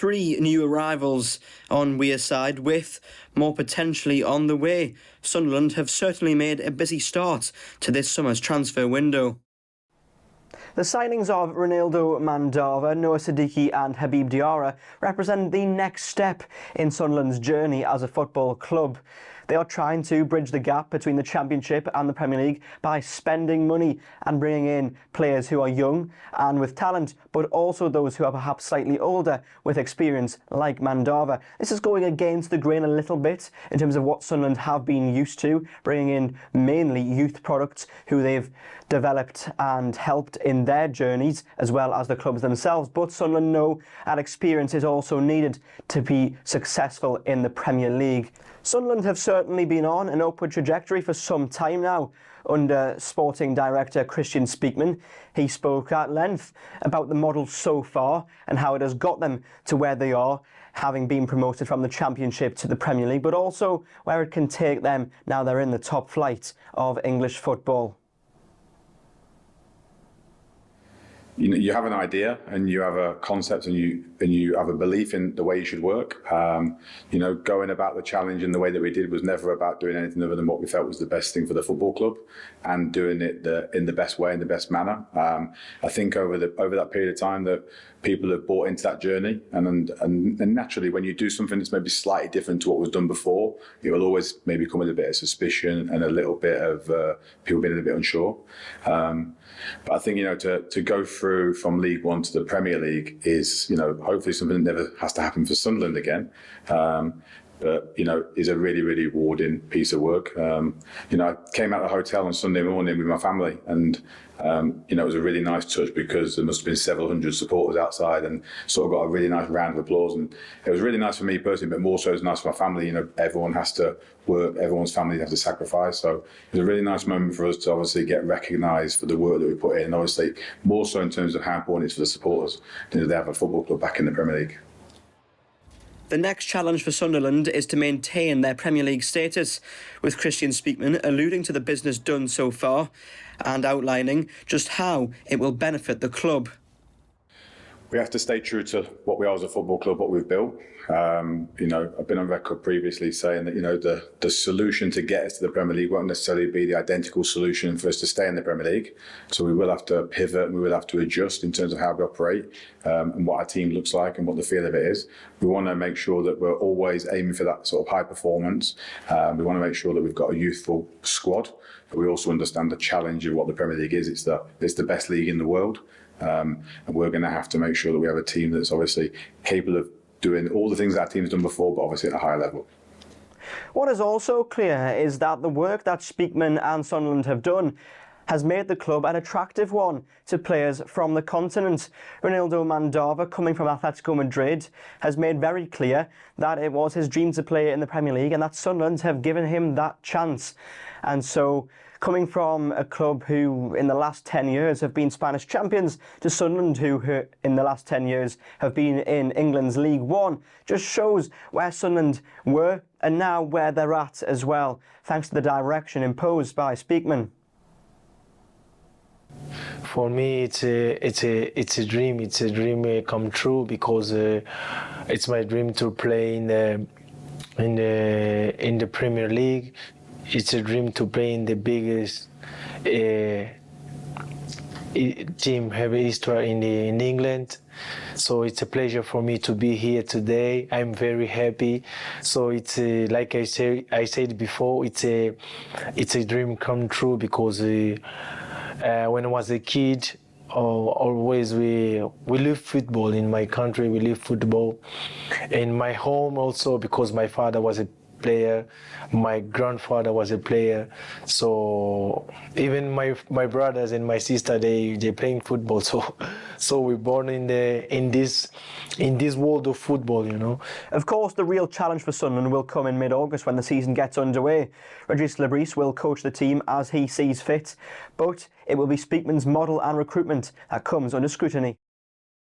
3 new arrivals on Weir's side, with more potentially on the way. Sunderland have certainly made a busy start to this summer's transfer window. The signings of Ronaldo Mandava, Noah Siddiqui and Habib Diarra represent the next step in Sunderland's journey as a football club. They are trying to bridge the gap between the Championship and the Premier League by spending money and bringing in players who are young and with talent, but also those who are perhaps slightly older with experience, like Mandava. This is going against the grain a little bit in terms of what Sunderland have been used to, bringing in mainly youth products who they've developed and helped in their journeys, as well as the clubs themselves. But Sunderland know that experience is also needed to be successful in the Premier League. Sunderland have certainly been on an upward trajectory for some time now under sporting director Kristjaan Speakman. He spoke at length about the model so far and how it has got them to where they are, having been promoted from the Championship to the Premier League, but also where it can take them now they're in the top flight of English football. You have an idea and you have a concept and you have a belief in the way you should work. Going about the challenge in the way that we did was never about doing anything other than what we felt was the best thing for the football club, and doing it in the best way, in the best manner. I think over that period of time that people have bought into that journey, and naturally when you do something that's maybe slightly different to what was done before, it will always maybe come with a bit of suspicion and a little bit of people being a bit unsure. But I think to go through from League One to the Premier League is hopefully something that never has to happen for Sunderland again. But is a really, really rewarding piece of work. I came out of the hotel on Sunday morning with my family, and it was a really nice touch because there must have been several hundred supporters outside, and sort of got a really nice round of applause. And it was really nice for me personally, but more so it was nice for my family. Everyone has to work, everyone's family has to sacrifice. So it was a really nice moment for us to obviously get recognised for the work that we put in, and obviously more so in terms of how important it is for the supporters to have a football club back in the Premier League. The next challenge for Sunderland is to maintain their Premier League status, with Kristjaan Speakman alluding to the business done so far and outlining just how it will benefit the club. We have to stay true to what we are as a football club, what we've built. I've been on record previously saying that the solution to get us to the Premier League won't necessarily be the identical solution for us to stay in the Premier League. So we will have to pivot and we will have to adjust in terms of how we operate, and what our team looks like and what the feel of it is. We want to make sure that we're always aiming for that sort of high performance. We want to make sure that we've got a youthful squad, but we also understand the challenge of what the Premier League is. It's the best league in the world. And we're going to have to make sure that we have a team that's obviously capable of doing all the things that our team's done before, but obviously at a higher level. What is also clear is that the work that Speakman and Sunderland have done has made the club an attractive one to players from the continent. Ronaldo Mandava, coming from Atletico Madrid, has made very clear that it was his dream to play in the Premier League and that Sunderland have given him that chance. And so, coming from a club who in the last 10 years have been Spanish champions to Sunderland, who in the last 10 years have been in England's League One, just shows where Sunderland were and now where they're at as well, thanks to the direction imposed by Speakman. For me, it's a dream. It's a dream come true, because it's my dream to play in the Premier League. It's a dream to play in the biggest team have history in England. So it's a pleasure for me to be here today. I'm very happy. So it's like I said before, it's a dream come true, because when I was a kid, always we live football in my country. We live football in my home also, because my father was a player, my grandfather was a player, so even my brothers and my sister, they playing football, so we're born in this world of football. Of course, the real challenge for Sunderland will come in mid-August when the season gets underway. Régis Le Bris will coach the team as he sees fit, but it will be Speakman's model and recruitment that comes under scrutiny.